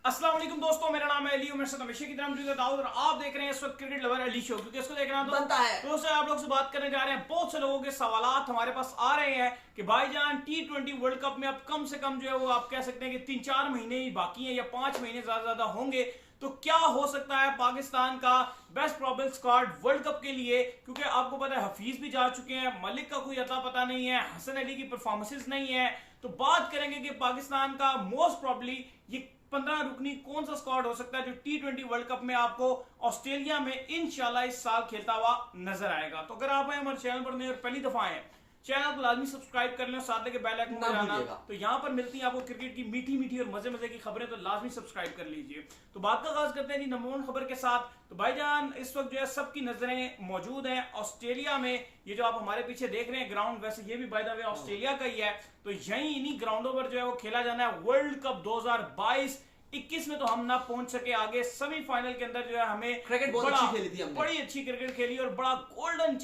अस्सलाम वालेकुम दोस्तों, मेरा नाम है अली, मेरे साथ हमेशा की तरह मौजूद है दाऊद और आप देख रहे हैं इस वक्त क्रिकेट लवर अली शो। क्योंकि इसको देखना तो बनता है। दोस्तों आप लोग से बात करने जा रहे हैं। बहुत से लोगों के सवालात हमारे पास आ रहे हैं कि भाईजान T20 वर्ल्ड कप में अब कम से कम जो है वो आप कह सकते हैं कि 3-4 महीने ही बाकी हैं या 5 महीने ज्यादा होंगे, तो क्या हो सकता है पाकिस्तान का best probable squad world cup के लिए। क्योंकि आपको पता है हफीज भी जा चुके हैं, मलिक का कोई अता पता नहीं है, हसन अली की परफॉर्मेंसेस नहीं है। तो बात करेंगे कि पाकिस्तान का मोस्ट प्रोबेबली ये 15 रुकनी कौन सा स्क्वाड हो सकता है जो T20 वर्ल्ड कप में आपको ऑस्ट्रेलिया में इंशाल्लाह इस साल खेलता हुआ नजर आएगा। तो अगर आप हमारे चैनल पर नए और पहली दफा आए चैनल को लाजमी सब्सक्राइब कर लें, साथ लेके बेल आइकन को दबाना। तो यहाँ पर मिलती है आपको क्रिकेट की मीठी मीठी और मजे मजे की खबरें, तो लाजमी सब्सक्राइब कर लीजिए। तो बात का आगाज करते हैं जी नंबर 1 खबर के साथ। तो भाईजान इस वक्त जो है सबकी नजरें मौजूद हैं ऑस्ट्रेलिया में। ये जो आप हमारे पीछे देख रहे हैं ग्राउंड, वैसे ये भी बाय द वे ऑस्ट्रेलिया का ही है। तो यही इन्हीं ग्राउंडों पर जो है वो खेला जाना है वर्ल्ड कप 2022। 21 में तो हम ना पहुंच सके आगे, सेमीफाइनल के अंदर जो है हमें क्रिकेट बहुत अच्छी खेली थी हमने, बड़ी अच्छी क्रिकेट खेली और बड़ा गोल्डन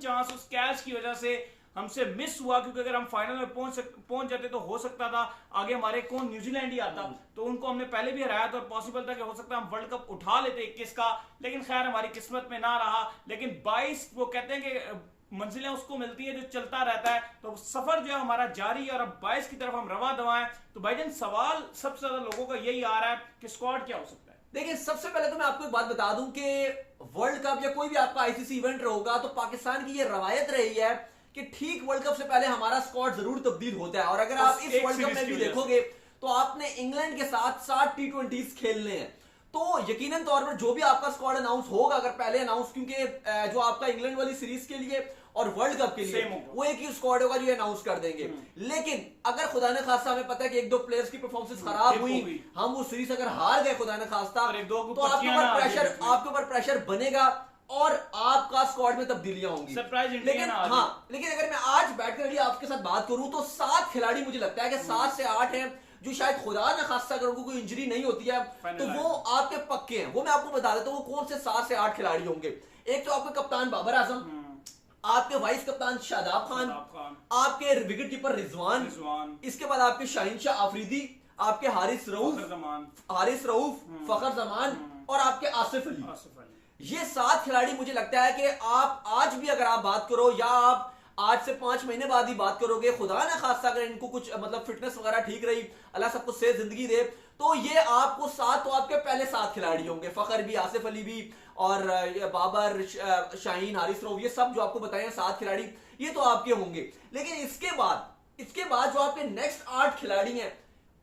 चांस उस कैच की वजह से हमसे मिस हुआ। क्योंकि अगर हम फाइनल में पहुंच जाते तो हो सकता था आगे हमारे कौन न्यूजीलैंड ही आता, तो उनको हमने पहले भी हराया था और पॉसिबल था कि हो सकता है हम वर्ल्ड कप उठा लेते 21 का। लेकिन खैर हमारी किस्मत में ना रहा। लेकिन 22 वो कहते हैं कि मंजिलें उसको मिलती है जो चलता रहता है। तो सफर जो है हमारा जारी है और अब 22 की तरफ हम रवा दवा है। तो भाईजान सवाल सबसे ज्यादा लोगों का यही आ रहा है कि स्क्वाड क्या हो सकता है। देखिए सबसे पहले तो मैं आपको एक बात बता दूं कि वर्ल्ड कप या कोई भी आपका आईसीसी इवेंट होगा तो पाकिस्तान की ये रवायत रही है कि ठीक वर्ल्ड कप से पहले हमारा स्क्वाड जरूर तब्दील होता है। और अगर आप इस वर्ल्ड कप में भी देखोगे तो आपने इंग्लैंड के साथ 7 T20s खेलने हैं, तो यकीनन तौर पर जो भी आपका स्क्वाड अनाउंस होगा, अगर पहले अनाउंस, क्योंकि जो आपका इंग्लैंड वाली सीरीज के लिए और वर्ल्ड कप के लिए वो एक ही स्क्वाड होगा जो अनाउंस कर देंगे। लेकिन अगर खुदा ने खास्ता हमें पता है कि 1-2 प्लेयर्स की परफॉर्मेंस खराब हुई, हम वो सीरीज अगर हार गए खुदा ने खास्ता, तो आपके ऊपर प्रेशर बनेगा और आपका स्क्वाड में तब्दीलियां होंगी। लेकिन लेकिन अगर मैं आज बैठकर आपके साथ बात करूं तो 7 खिलाड़ी मुझे लगता है कि 7 से 8 हैं जो शायद खुदा ना खास्ता अगर उनको कोई इंजरी नहीं होती है तो वो आपके पक्के हैं। वो मैं आपको बता देता हूं वो कौन से 7 से 8 खिलाड़ी होंगे। एक तो आपके कप्तान बाबर आजम, आपके वाइस कप्तान शादाब खान, आपके विकेट कीपर रिजवान, इसके बाद आपके शाहीन शाह आफरीदी, आपके हारिस रऊफ, फखर जमान और आपके आसिफ अली। ये 7 खिलाड़ी मुझे लगता है कि आप आज भी अगर आप बात करो या आप आज से 5 महीने बाद ही बात करोगे, खुदा ना खासा अगर इनको कुछ मतलब फिटनेस वगैरह ठीक रही, अल्लाह सबको सेहत जिंदगी दे, तो ये आपको 7 तो आपके पहले 7 खिलाड़ी होंगे। फखर भी, आसिफ अली भी और बाबर, शाहीन, हारिस रऊफ, ये सब जो आपको बताए 7 खिलाड़ी ये तो आपके होंगे। लेकिन इसके बाद जो आपके नेक्स्ट 8 खिलाड़ी हैं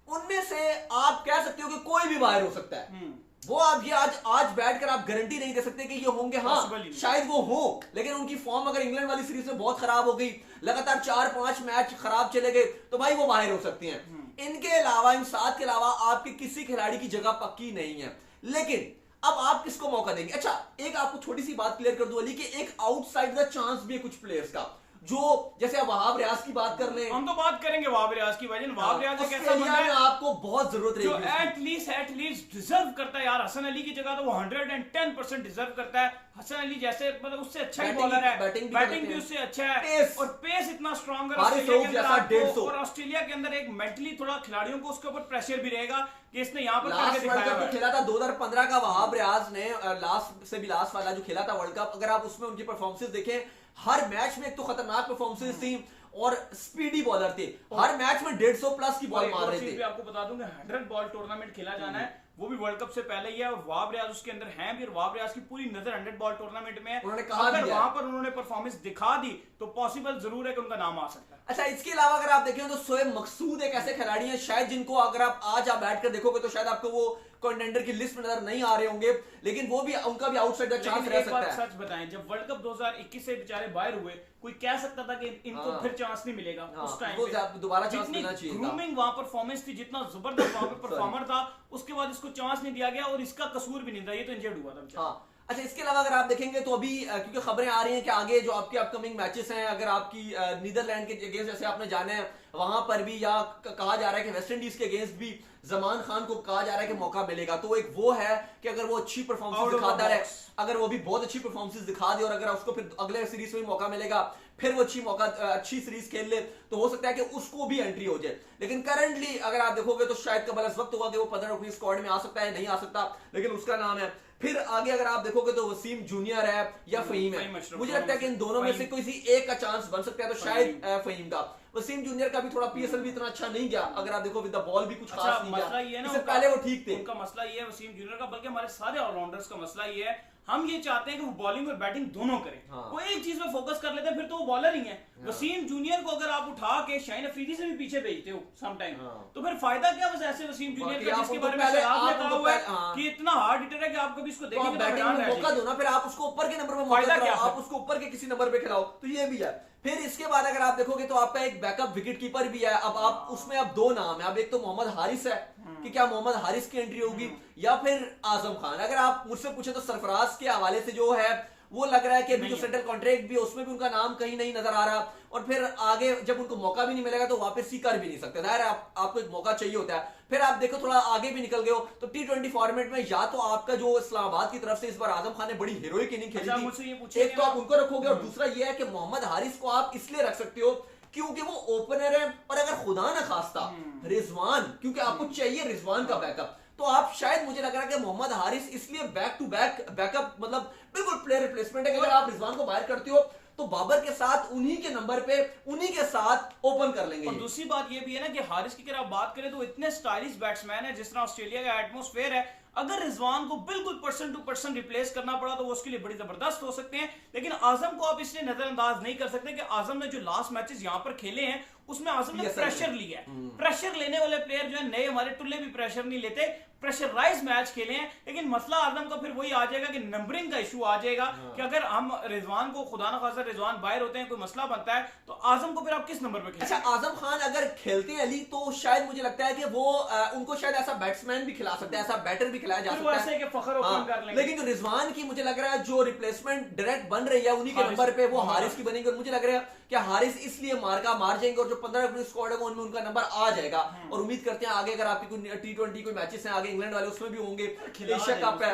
उनमें से आप कह सकते हो कि कोई भी बाहर हो सकता है। वो आप ये आज बैठकर आप गारंटी नहीं दे सकते कि ये होंगे। हाँ शायद वो हो, लेकिन उनकी फॉर्म अगर इंग्लैंड वाली सीरीज में बहुत खराब हो गई, लगातार 4-5 मैच खराब चले गए, तो भाई वो बाहर हो सकते हैं। इनके अलावा, इन 7 के अलावा आपके किसी खिलाड़ी की जगह पक्की नहीं है। लेकिन अब आप किसको मौका देंगे? अच्छा, एक आपको छोटी सी बात क्लियर कर दूं अली कि एक आउटसाइड द चांस भी है कुछ प्लेयर्स का, जो जैसे अब वहाब रियाज की बात कर लें, हम तो बात करेंगे वहाब रियाज की। वहाब रियाज एक ऐसा बंदा है आपको बहुत जरूरत है जो एटलीस्ट डिजर्व करता है यार। हसन अली की जगह तो वो 110% डिजर्व करता है। हसन अली जैसे मतलब उससे अच्छा ही बॉलर है, बैटिंग भी उससे अच्छा है और पेस इतना स्ट्रॉन्ग है और ऑस्ट्रेलिया के अंदर एक मेंटली थोड़ा खिलाड़ियों को उसके ऊपर प्रेशर भी रहेगा कि इसने यहाँ पर करके दिखाया है। खेला था 2015 का वहाब रियाज ने, लास्ट वाला जो खेला था वर्ल्ड कप, अगर आप उसमें उनकी परफॉर्मेंसेस देखें, हर मैच में एक तो खतरनाक परफॉर्मेंसेस थी और स्पीडी बॉलर थे, हर मैच में 150 प्लस की बॉल मार रहे थे। आपको बता दूं 100 बॉल टूर्नामेंट खेला जाना है, वो भी वर्ल्ड कप से पहले ही है और वहाब रियाज उसके अंदर हैं भी। और वहाब रियाज की पूरी नजर 100 बॉल टूर्नामेंट में है। अगर वहां पर उन्होंने परफॉर्मेंस दिखा दी तो पॉसिबल जरूर है कि उनका नाम आ सकता है। अच्छा, इसके अलावा अगर आप देखें तो शोएब मकसूद एक ऐसे खिलाड़ी हैं शायद जिनको अगर आप आज बैठकर देखोगे तो शायद आपको वो कंटेंडर की लिस्ट में नजर नहीं आ रहे होंगे, लेकिन वो भी उनका भी आउटसाइड द चांस रह सकता है। सच बताएं, जब वर्ल्ड कप 2021 से बेचारे बाहर हुए, कोई कह सकता था कि इनको फिर चांस नहीं मिलेगा। उस टाइम पे दोबारा चांस मिलना चाहिए था। ग्रूमिंग वहां परफॉर्मेंस थी, जितना जबरदस्त वहां पे परफॉर्मर था, उसके बाद इसको चांस नहीं दिया गया और इसका कसूर भी नहीं था, ये तो इंजर्ड हुआ था। अच्छा, इसके अलावा अगर आप देखेंगे तो अभी क्योंकि खबरें आ रही हैं कि आगे जो आपके अपकमिंग मैचेस हैं, अगर आपकी नीदरलैंड के अगेंस्ट जैसे आपने जाने हैं, वहां पर भी या कहा जा रहा है कि वेस्ट इंडीज के अगेंस्ट भी जमान खान को कहा जा रहा है कि मौका मिलेगा। तो एक वो है कि अगर वो अच्छी परफॉर्मेंस दिखाता है, अगर वो भी बहुत अच्छी परफॉर्मेंस दिखा दे और अगर उसको फिर अगले सीरीज में भी मौका मिलेगा, फिर वो अच्छी सीरीज खेल ले, तो हो सकता है कि उसको भी एंट्री हो जाए। लेकिन करंटली अगर आप देखोगे तो शायद कबल इस वक्त होगा कि वो 15 स्क्वाड में आ सकता है, नहीं आ सकता, लेकिन उसका नाम है। फिर आगे अगर आप देखोगे तो वसीम जूनियर है या फहीम है। मुझे लगता है कि इन दोनों में से किसी एक का चांस बन सकता है, तो शायद फहीम का। वसीम जूनियर का भी थोड़ा पीएसएल भी इतना अच्छा नहीं गया, अगर आप देखो विद द बॉल भी कुछ खास नहीं गया, इससे पहले वो ठीक थे। उनका मसला ये है वसीम जूनियर का, बल्कि हमारे सारे ऑलराउंडर्स का मसला ये है, हम ये चाहते हैं कि वो बॉलिंग और बैटिंग दोनों करें। वो एक चीज में फोकस कर लेते हैं, फिर तो वो बॉलर ही है। वसीम जूनियर को अगर आप उठा के शाहीन अफरीदी से भी पीछे भेजते हो सम टाइम, तो फिर फायदा क्या बस ऐसे वसीम जूनियर का, जिसके बारे में आपने कहा हुआ है कि इतना हार्ड हिटर है कि आप कभी इसको देखेंगे तो बैटिंग में मौका दो ना, फिर आप उसको ऊपर के नंबर पे मौका दो, आप उसको ऊपर के किसी नंबर पे खिलाओ, तो ये भी है। फिर इसके बाद अगर आप देखोगे तो आपका एक बैकअप विकेट कीपर भी है। अब आप उसमें अब दो नाम है, अब एक तो मोहम्मद हारिस है कि क्या मोहम्मद हारिस की एंट्री होगी या फिर आजम खान। अगर आप मुझसे पूछे तो सरफराज के हवाले से जो है वो लग रहा है कि अभी जो सेंट्रल कॉन्ट्रैक्ट भी है उसमें भी उनका नाम कहीं नहीं नजर आ रहा, और फिर आगे जब उनको मौका भी नहीं मिलेगा तो वापस ही कर भी नहीं सकते। जाहिर है आपको एक मौका चाहिए होता है। फिर आप देखो थोड़ा आगे भी निकल गए हो तो T20 फॉर्मेट में या तो आपका जो इस्लामाबाद की तरफ से इस बार आजम खान ने बड़ी हीरोइक इनिंग खेली थी, एक तो आप उनको रखोगे, और दूसरा ये है कि मोहम्मद हारिस को आप इसलिए रख सकते हो क्योंकि वो ओपनर है, और अगर खुदा ना खास्ता रिजवान, क्योंकि आपको चाहिए रिजवान का बैकअप, तो आप शायद मुझे लग रहा है कि मोहम्मद हारिस इसलिए बैक टू बैक बैकअप मतलब बिल्कुल प्लेयर रिप्लेसमेंट है कि अगर आप रिजवान को बाहर करते हो तो बाबर के साथ उन्हीं के नंबर पे उन्हीं के साथ ओपन कर लेंगे। और दूसरी बात ये भी है ना कि हारिस की अगर आप बात करें तो इतने स्टाइलिश बैट्समैन है, जिस तरह ऑस्ट्रेलिया का एटमॉस्फेयर है, अगर रिजवान को बिल्कुल पर्सन टू पर्सन रिप्लेस करना पड़ा तो वो उसके लिए बड़ी जबरदस्त हो सकते हैं। लेकिन आजम को आप इसलिए नजरअंदाज नहीं कर सकते कि आजम ने जो लास्ट मैचेस यहां पर खेले हैं उसमें आजम ने प्रेशर लिया है। प्रेशर लेने वाले प्लेयर जो है नए हमारे टुल्ले भी प्रेशर नहीं लेते, प्रेशराइज मैच खेले हैं। लेकिन मसला आजम का फिर वही आ जाएगा कि नंबरिंग का इशू आ जाएगा कि अगर हम रिजवान को खुदा ना खासा रिजवान बाहर होते हैं, कोई मसला बनता है, तो आजम को फिर आप किस नंबर पे खेलेंगे? अच्छा, आजम खान अगर खेलते हैं अली तो शायद मुझे लगता है कि वो उनको शायद ऐसा बैट्समैन भी खिला सकते हैं, ऐसा बैटर भी खिलाया जा सकता है, ऐसे कि फखर ओपन कर लेंगे। लेकिन जो रिजवान की मुझे लग रहा है जो रिप्लेसमेंट डायरेक्ट बन रही है उन्हीं के नंबर पे वो हारिस की बनेगी, और मुझे लग रहा है कि हारिस इसलिए मार जाएंगे और जो 15 स्क्वाड है उनमें उनका नंबर आ जाएगा। और उम्मीद करते हैं आगे अगर आपकी कोई T20 कोई मैचेस हैं आगे इंग्लैंड वाले उसमें भी होंगे, एशिया कप है,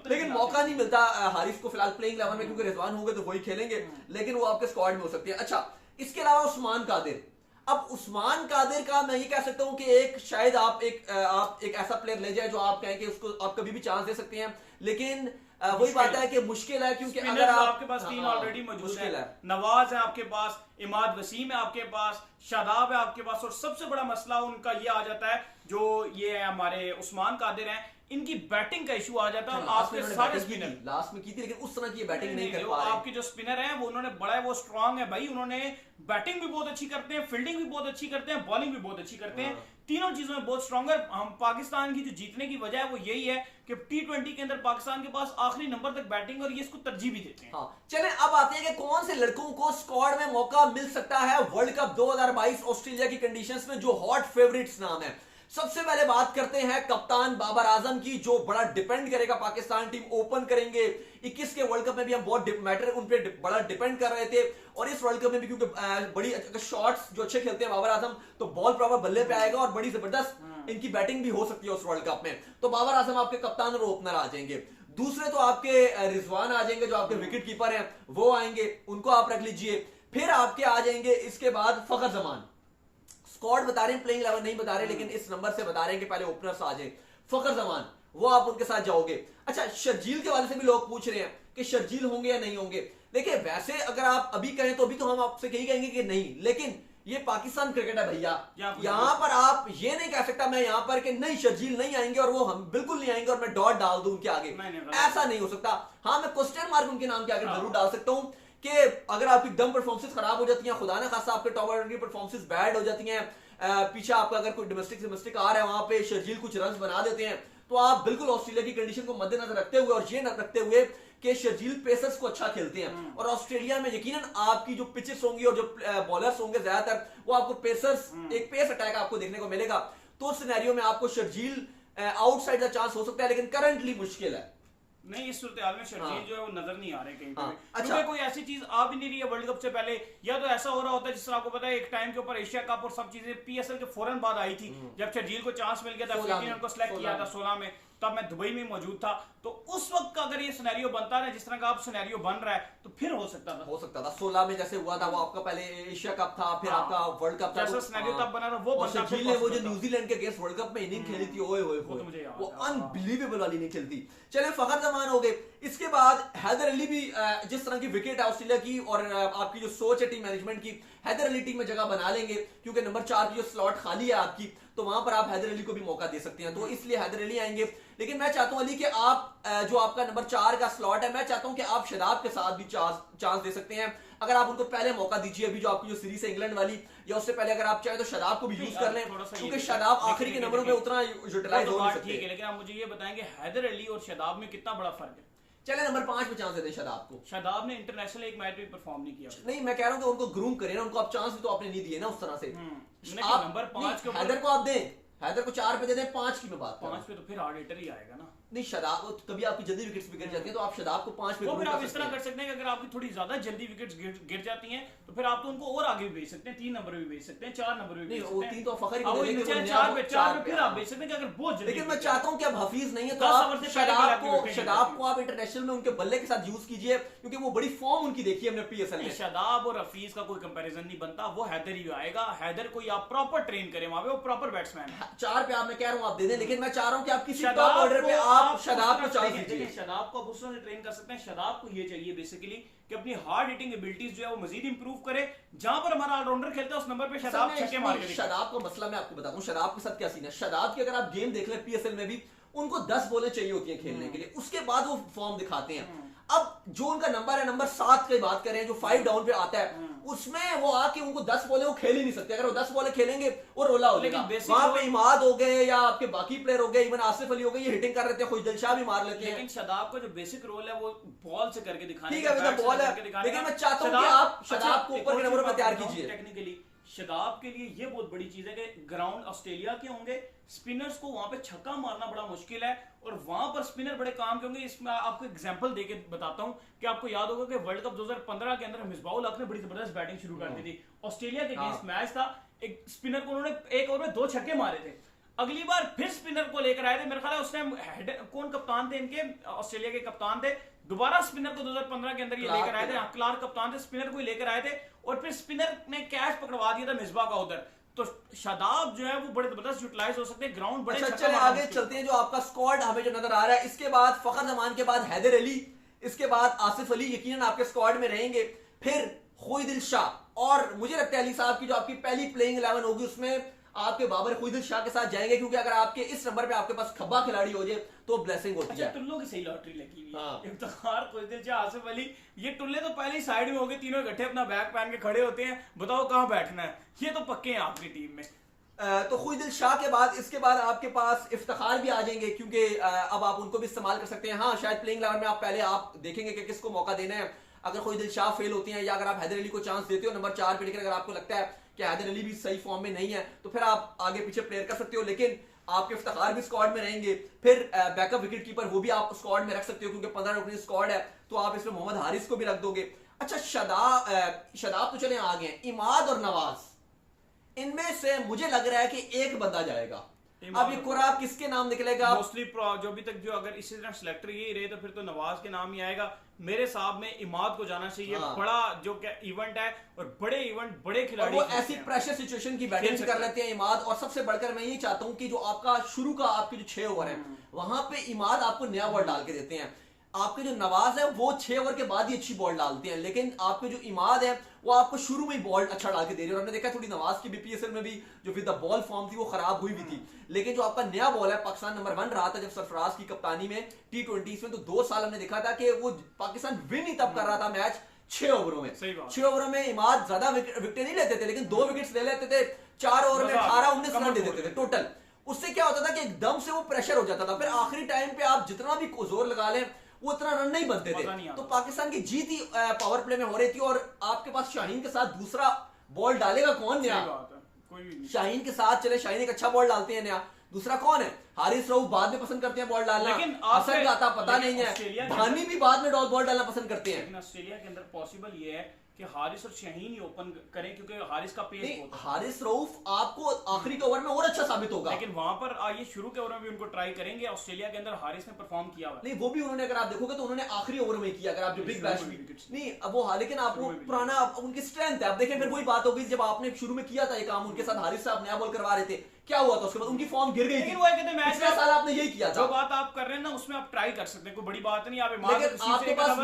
लेकिन मौका नहीं मिलता हारिस को फिलहाल प्लेइंग 11 में, क्योंकि रिजवान होंगे तो वही खेलेंगे, लेकिन वो आपके स्क्वाड में हो सकती है। अच्छा, इसके अलावा उस्मान कादिर, अब उस्मान कादिर का मैं ये कह सकता हूं कि एक शायद आप एक ऐसा प्लेयर ले जाए जो आप कहें कि उसको आप कभी भी चांस दे सकते हैं, लेकिन वही बात है कि मुश्किल है, क्योंकि अगर आपके पास तीन ऑलरेडी मौजूद है, नवाज है आपके पास, इमाद वसीम है आपके पास, शादाब है आपके पास, और सबसे बड़ा मसला उनका ये आ जाता है जो ये है हमारे उस्मान कादिर हैं, इनकी बैटिंग का इशू आ जाता है। आपके सारे स्पिनर लास्ट में की थी, लेकिन उस तरह की बैटिंग नहीं कर पा रहे। आपके जो स्पिनर हैं वो उन्होंने बड़ा है, वो स्ट्रांग है भाई, उन्होंने बैटिंग भी बहुत अच्छी करते हैं, फील्डिंग भी बहुत अच्छी करते हैं, बॉलिंग भी बहुत अच्छी करते हैं, तीनों चीजों में बहुत स्ट्रांग है। हम पाकिस्तान की जो जीतने की वजह है वो यही है कि T20 के अंदर पाकिस्तान के पास आखिरी नंबर तक बैटिंग, और ये इसको तरजीह भी देते हैं। हाँ, चलें अब आते हैं कि कौन से लड़कों को स्क्वाड में मौका मिल सकता है वर्ल्ड कप 2022 ऑस्ट्रेलिया की कंडीशंस में, जो हॉट फेवरेट्स नाम है। सबसे पहले बात करते हैं कप्तान बाबर आजम की, जो बड़ा डिपेंड करेगा पाकिस्तान टीम ओपन करेंगे। 21 के वर्ल्ड कप में भी हम बहुत मैटर उन पे बड़ा डिपेंड कर रहे थे, और इस वर्ल्ड कप में भी क्योंकि बड़ी शॉट्स जो अच्छे खेलते हैं बाबर आजम, तो बॉल प्रॉपर बल्ले पे आएगा और बड़ी जबरदस्त इनकी बैटिंग भी हो सकती है उस वर्ल्ड कप में। तो बाबर आजम आपके कप्तान और ओपनर आ जाएंगे। दूसरे तो आपके रिजवान आ जाएंगे, जो आपके विकेट कीपर हैं वो आएंगे, उनको आप रख लीजिए। फिर आपके आ जाएंगे इसके बाद फखर जमान, स्क्वाड बता रहे हैं, प्लेइंग 11 नहीं बता रहे, लेकिन इस नंबर से बता रहे हैं कि पहले ओपनर्स आ जाए। फखर जमान वो आप उनके साथ जाओगे। अच्छा, शर्जील के वाले से भी लोग पूछ रहे हैं कि शर्जील होंगे या नहीं होंगे। देखिए, वैसे अगर आप अभी कहें तो अभी तो हम आपसे यही कहेंगे कि नहीं, लेकिन ये पाकिस्तान क्रिकेट है भैया, यहां पर आप ये नहीं कह सकता मैं यहां पर कि नहीं शर्जील नहीं आएंगे और वो हम बिल्कुल नहीं आएंगे और मैं डॉट डाल दूं उनके आगे, ऐसा नहीं हो सकता। हाँ, मैं क्वेश्चन मार्क उनके नाम के आगे जरूर डाल सकता हूं कि अगर आपकी दम परफॉर्मेंस खराब हो जाती है, खुदा ना खासा आपके टॉप ऑर्डर की परफॉर्मेंस बैड हो जाती है, पीछे आपका अगर कोई डोमेस्टिक आ रहा है वहां पे शर्जील कुछ रन बना देते हैं, तो आप बिल्कुल ऑस्ट्रेलिया की कंडीशन को मद्देनजर रखते हुए और ये न रखते हुए कि शर्जील पेसर्स को अच्छा खेलते हैं, और ऑस्ट्रेलिया में यकीनन आपकी जो पिचेस होंगी और जो बॉलर्स होंगे ज्यादातर वो आपको पेसर्स एक पेस अटैक आपको देखने को मिलेगा। तो उस सिनेरियो में आपको शर्जील आउटसाइड का चांस हो सकता है, लेकिन करंटली मुश्किल है। नहीं, इस सूरत हाल में शर्जील जो है वो नजर नहीं आ रहे कहीं पे भी। अच्छा। क्योंकि कोई ऐसी चीज आ भी नहीं रही है वर्ल्ड कप से पहले, या तो ऐसा हो रहा होता है जिस तरह आपको पता है एक टाइम के ऊपर एशिया कप और सब चीजें पीएसएल के फौरन बाद आई थी, जब शर्जील को चांस मिल गया था, 16 फिर उनको सिलेक्ट किया था 16 में, तब मैं दुबई में मौजूद था। तो उस वक्त का अगर ये सिनेरियो बनता है जिस तरह का आप सिनेरियो बन रहा है, तो फिर हो सकता था 16 में जैसे हुआ था, वो आपका पहले एशिया कप था, फिर हाँ। आपका वर्ल्ड कप था, जैसा सिनेरियो तब बना था वो और बनता, शकील फिर ने वो जो possible था। न्यूजीलैंड के अगेंस्ट वर्ल्ड कप में इनिंग खेली थी, ओए होए वो तो मुझे याद वो है। अनबिलीवेबल वाली इनिंग खेलती। चले फखर जमान हो गए। इसके बाद हैदर अली भी जिस तरह की विकेट है ऑस्ट्रेलिया की और आपकी जो सोच है टीम मैनेजमेंट की, हैदर अली टीम में जगह बना लेंगे क्योंकि नंबर 4 की जो स्लॉट खाली है आपकी, तो वहां पर आप हैदर अली को भी मौका दे सकते हैं, तो इसलिए हैदर अली आएंगे। लेकिन मैं चाहता हूं अली कि आप जो आपका नंबर 4 का स्लॉट है, मैं चाहता हूं कि आप शदाब के साथ भी चांस दे सकते हैं। अगर आप उनको पहले मौका दीजिए, अभी जो आपकी जो सीरीज है इंग्लैंड वाली, या उससे पहले अगर आप चाहें तो शदाब को भी यूज कर लें, क्योंकि शदाब आखिरी के नंबरों में उतना यूटिलाइज हो नहीं सकते। ठीक है, लेकिन आप मुझे ये बताएंगे हैदर अली और शदाब में कितना बड़ा फर्क है? चले नंबर 5 में चांस दे दें शदाब को। शदाब ने इंटरनेशनल एक मैच भी परफॉर्म नहीं किया। नहीं, मैं कह रहा हूं कि उनको ग्रूम करें ना, उनको आप चांस भी तो आपने नहीं दिए ना उस तरह से। आप नंबर 5 के हैदर को आप दें, हैदर को 4 पे दे दें, 5 की मैं बात कर रहा हूं। 5 पे तो फिर हार्ड हिटर ही आएगा ना। नहीं, शदाब कभी आपकी जल्दी विकेट्स भी गिर जाती है, तो आप शदाब को 5 पे वो ग्रूम फिर कर आप इस सकते तरह हैं। कर सकते हैं कि अगर आपकी थोड़ी ज्यादा जल्दी विकेट्स गिर जाती हैं, तो फिर आप तो उनको और आगे भी भेज सकते हैं, 3 नंबर भी भेज सकते हैं, 4 नंबर भी भेज नहीं, सकते वो हैं। 3 तो फखर ही अब वो देंगे, नीचे वो 4 पे चार फिर आप भेज सकते हैं कि अगर बहुत जल्दी। लेकिन मैं चाहता हूं कि अब हफीज नहीं है तो 10 आप ओवर से पहले पहले आपकी विकेट शदाब गिर को आप इंटरनेशनल में उनके बल्ले के साथ यूज कीजिए, क्योंकि वो बड़ी फॉर्म उनकी देखी है हमने पीएसएल में। शदाब और हफीज का कोई कंपैरिजन नहीं बनता, वो हैदर ही आएगा। हैदर को आप प्रॉपर ट्रेन करें वहां पे, वो प्रॉपर बैट्समैन है। 4 पे आप, मैं कह रहा हूं आप दे दें, लेकिन मैं चाह रहा हूं कि आप किसी टॉप शदाब ऑर्डर पे आप शदाब को उस चांस तरह- दीजिए। देखिए, शदाब को आप उस तरह से ट्रेन कर सकते हैं। शदाब को ये चाहिए बेसिकली कि अपनी हार्ड हिटिंग एबिलिटीज जो है वो मजीद इंप्रूव करे। जहां पर हमारा ऑलराउंडर खेलता है उस नंबर पे शदाब छक्के मार के दिखाए। शदाब का मसला मैं आपको बताता हूं, शदाब के साथ क्या सीन है। शदाब की अगर आप गेम देख लें पीएसएल में भी, उनको 10 बॉलें चाहिए होती हैं खेलने के लिए, उसके बाद वो फॉर्म दिखाते हैं। अब जो उनका नंबर है नंबर 7 की बात करें, जो 5 डाउन पे आता है, उसमें वो आके उनको 10 बॉलें वो खेल ही नहीं सकते। अगर वो 10 बॉलें खेलेंगे वो रोला हो जाएगा। वहां पे इमाद हो गए या आपके बाकी प्लेयर हो गए, इवन आसिफ अली हो गए, ये हिटिंग कर लेते हैं, खुश दिलशाह भी मार लेते हैं। लेकिन शदाब का जो बेसिक रोल है वो बॉल से करके दिखाने ठीक है, का, बैट से बॉल है, करके दिखाने लेकिन का। मैं चाहता हूं कि आप शदाब को ऊपर के नंबरों पे तैयार कीजिए। टेक्निकली शदाब के लिए ये बहुत बड़ी चीज है कि ग्राउंड ऑस्ट्रेलिया के होंगे, स्पिनर्स को वहां पे छक्का मारना बड़ा मुश्किल है, और वहां पर स्पिनर बड़े काम के होंगे। इसमें आपको एग्जांपल देके बताता हूं कि आपको याद होगा कि वर्ल्ड कप 2015 के अंदर मिसबाहुल हक ने बड़ी जबरदस्त बैटिंग शुरू कर दी थी। ऑस्ट्रेलिया के अगेंस्ट मैच था, एक स्पिनर को उन्होंने एक ओवर में 2 छक्के मारे थे। अगली बार फिर स्पिनर को लेकर आए थे, मेरे ख्याल है उस टाइम कौन कप्तान थे इनके, ऑस्ट्रेलिया के कप्तान थे। दोबारा स्पिनर को 2015 के अंदर ये लेकर आए थे, क्लार्क कप्तान थे, स्पिनर को लेकर आए थे, और फिर स्पिनर ने कैच पकड़वा दिया था मिसबा का उधर। तो शदाब जो है वो बड़े जबरदस्त यूटिलाइज हो सकते हैं, ग्राउंड बड़े अच्छा, चले आगे चलते हैं। जो आपका स्क्वाड हमें जो नजर आ रहा है, इसके बाद फखर जमान के बाद हैदर अली, इसके बाद आसिफ अली यकीनन आपके स्क्वाड में रहेंगे, फिर खुदिल शाह, और मुझे लगता है अली साहब की जो आपकी पहली प्लेइंग 11 होगी उसमें आपके बाबर खुदिल शाह के साथ जाएंगे, क्योंकि अगर आपके इस नंबर पे आपके पास खब्बा खिलाड़ी हो जाए तो ब्लेसिंग होती अच्छा, है। टुल्लों की सही लॉटरी लगी हुई है। हाँ। इफ्तिखार, खुदिल शाह, आसिफ अली, ये टुल्ले तो पहले ही साइड में हो गए, तीनों इकट्ठे अपना बैग पहन के खड़े होते हैं, बताओ कहां बैठना है। ये तो पक्के हैं आपकी टीम में। तो खुदिल शाह के बाद इसके बाद आपके पास इफ्तिखार भी आ जाएंगे, क्योंकि अब आप उनको भी इस्तेमाल कर सकते हैं। हाँ, शायद प्लेइंग 11 में आप पहले आप देखेंगे कि किसको मौका देना है। अगर खुदिल शाह फेल होती हैं, या अगर आप हैदर अली को चांस देते हो नंबर 4 पे, लेकिन अगर आपको लगता है कि हैदर अली भी सही फॉर्म में नहीं है, तो फिर आप आगे पीछे प्लेयर कर सकते हो। लेकिन आपके इफ्तिखार भी स्क्वाड में रहेंगे। फिर बैकअप विकेट कीपर वो भी आप स्क्वाड में रख सकते हो, क्योंकि 15 रुकनी स्क्वाड है, तो आप इसमें मोहम्मद हारिस को भी रख दोगे। अच्छा, शदाब तो चले आ गए, इमाद और नवाज, इनमें से मुझे लग रहा है कि एक बंदा जाएगा। अब ये कुराब किसके नाम निकलेगा? मोस्टली जो अभी तक जो अगर इसी तरह सिलेक्टर ही रहे तो फिर तो नवाज के नाम ही आएगा। मेरे हिसाब में इमाद को जाना चाहिए। हाँ। बड़ा जो क्या इवेंट है, और बड़े इवेंट बड़े खिलाड़ी वो ऐसी प्रेशर सिचुएशन की बैटिंग कर लेते हैं इमाद। और सबसे बढ़कर मैं ये चाहता हूं कि जो आपका शुरू का आपके जो 6 ओवर है, वहां पे इमाद आपको नया बॉल डाल के देते हैं। आपके जो नवाज है वो 6 ओवर के बाद ही अच्छी बॉल डालते हैं, लेकिन आपके जो इमाद है वो आपको शुरू में ही बॉल अच्छा डाल के दे रही है। और हमने देखा थोड़ी नवाज की बीपीएसएल में भी जो विद द बॉल फॉर्म थी वो खराब हुई भी थी, लेकिन जो आपका नया बॉल है, पाकिस्तान नंबर 1 रहा था जब सरफराज की कप्तानी में T20 में, तो 2 साल हमने देखा था कि वो पाकिस्तान विन ही तब कर रहा था मैच 6 ओवरों में। 6 ओवरों में इमाद ज्यादा विकेट नहीं लेते थे, लेकिन 2 विकेट्स ले लेते थे। 4 ओवर में 18-19 रन दे देते थे टोटल। उससे क्या होता था कि एकदम से वो प्रेशर हो जाता था, फिर आखिरी टाइम पे आप जितना भी जोर लगा लें वो इतना रन नहीं बनते थे। तो पाकिस्तान की जीत ही पावर प्ले में हो रही थी। और आपके पास शाहीन के साथ दूसरा बॉल डालेगा कौन नया? कोई भी नहीं। शाहीन के साथ चले, शाहीन एक अच्छा बॉल डालते हैं नया, दूसरा कौन है? हारिस रऊफ बाद में पसंद करते हैं बॉल डालना, लेकिन हसन का आता पता नहीं ऑस्ट्रेलिया है, के धानी भी बाद में बॉल डालना पसंद करते हैं। लेकिन ऑस्ट्रेलिया के अंदर पॉसिबल ये है कि हारिस और शाहीन ही ओपन करें, क्योंकि हारिस का पेस नहीं, बहुत है। हारिस रऊफ आपको आखिरी के ओवर में और अच्छा साबित होगा। लेकिन वहां पर ये शुरू के ओवर में भी उनको ट्राई करेंगे। ऑस्ट्रेलिया के अंदर हारिस ने परफॉर्म किया हुआ है। नहीं, वो भी उन्होंने, अगर आप देखोगे तो उन्होंने आखिरी ओवर में किया, अगर आप जो बिग बैश शुरू में भी wickets। नहीं, अब वो लेकिन आपको शुरू में भी पुराना उनकी स्ट्रेंथ है। अब देखें, फिर वही बात हो गई जब आपने शुरू में किया था ये काम उनके साथ, हारिस साहब नया बॉल करवा रहे थे, क्या हुआ था उसके बाद? उनकी फॉर्म गिर गई थी। लेकिन वो कहते हैं मैच पिछले साल आपने यही किया जो था। बात आप कर रहे हैं ना, उसमें आप ट्राई कर सकते हैं, कोई बड़ी बात नहीं। आप लेकिन आपके पास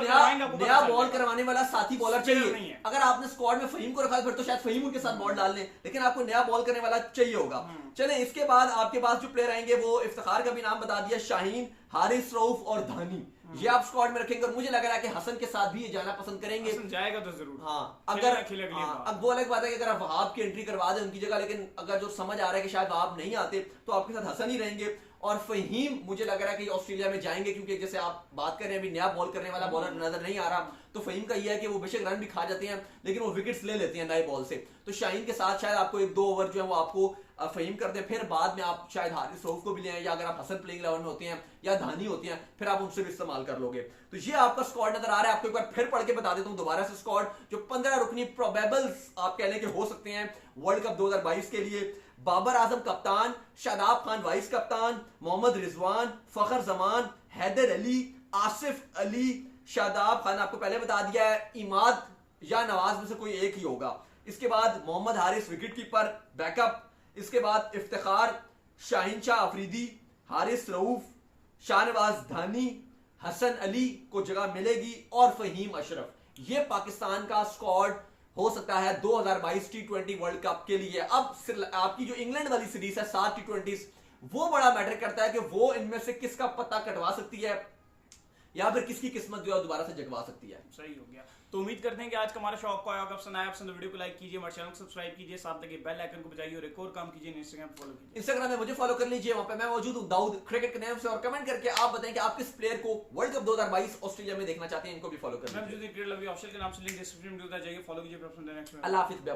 नया बॉल करवाने वाला साथी बॉलर Spinner चाहिए। नहीं है। अगर आपने स्क्वाड में फहीम को रखा फिर तो शायद फहीम उनके साथ बॉल डाल लें, लेकिन आपको नया बॉल करने वाला चाहिए होगा। चले, इसके बाद आपके पास जो प्लेयर आएंगे वो इफ्तिखार का भी नाम बता दिया, शाहीन, हारिस रऊफ और धानी, ये आप स्क्वाड में रखेंगे। और मुझे लग रहा है कि हसन के साथ भी ये जाना पसंद करेंगे। जाएगा तो जरूर। हाँ, अगर अब वो अलग बात है कि अगर आप वहाब की एंट्री करवा दें उनकी जगह, लेकिन अगर जो समझ आ रहा है कि शायद वहाब नहीं आते तो आपके साथ हसन ही रहेंगे। और फहीम मुझे लग रहा है कि ऑस्ट्रेलिया में जाएंगे, क्योंकि जैसे आप बात कर रहे हैं अभी नया बॉल करने वाला बॉलर नजर नहीं आ रहा, तो फहीम का यह है कि वो बेशक रन भी खा जाते हैं लेकिन वो विकेट्स ले लेते हैं नए बॉल से। तो शाहीन के साथ शायद आपको 1-2 ओवर जो है वो आपको फहीम कर दे, फिर बाद में आप शायद हारिस रऊफ को भी ले आए, या अगर आप हसन प्लेइंग 11 में होते हैं या धानी होती हैं फिर आप उनसे भी इस्तेमाल कर लोगे। तो ये आपका स्क्वाड नजर आ रहा है। आपको एक बार फिर पढ़ के बता देता हूं दोबारा से स्क्वाड, जो 15 रुकनी प्रोबेबल्स आप कहने के हो सकते हैं वर्ल्ड कप 2022 के लिए। बाबर आजम कप्तान, शादाब खान वाइस कप्तान, मोहम्मद रिजवान, फखर जमान, हैदर अली, आसिफ अली, शादाब खान आपको पहले बता दिया है, इमाद या नवाज में से कोई एक ही होगा। इसके बाद Mohammad Haris wicket keeper backup, इसके बाद इफ्तिखार, शाहीन शाह अफरीदी, हारिस रऊफ, शाहनवाज धानी, हसन अली को जगह मिलेगी और फहीम अशरफ। ये पाकिस्तान का स्क्वाड हो सकता है 2022 T20 वर्ल्ड कप के लिए। अब आपकी जो इंग्लैंड वाली सीरीज है 7 T20s, वो बड़ा मैटर करता है कि वो इनमें से किसका पता कटवा सकती है या फिर किसकी किस्मत जो है दोबारा से जगवा सकती है। सही हो गया। तो उम्मीद करते हैं कि आज का हमारा शौक को आया पसंद आया। पसंद वीडियो को लाइक कीजिए, हमारे चैनल को सब्सक्राइब कीजिए, साथ लगे बेल आइकन को बजाइए और एक और काम कीजिए, इंस्टाग्राम फॉलो कीजिए। इंस्टाग्राम में मुझे फॉलो कर लीजिए, वहां पे मैं मौजूद हूं दाऊद क्रिकेट के नाम से। और कमेंट करके आप बताएं कि आप किस प्लेयर को वर्ल्ड कप 2022 ऑस्ट्रेलिया में देखना चाहते हैं, इनको भी फॉलो कर लीजिए। क्रिकेट लव यू ऑफिशियल के नाम से लिंक डिस्क्रिप्शन में दिया जाएगा, फॉलो कीजिए। अल्लाह हाफिज़।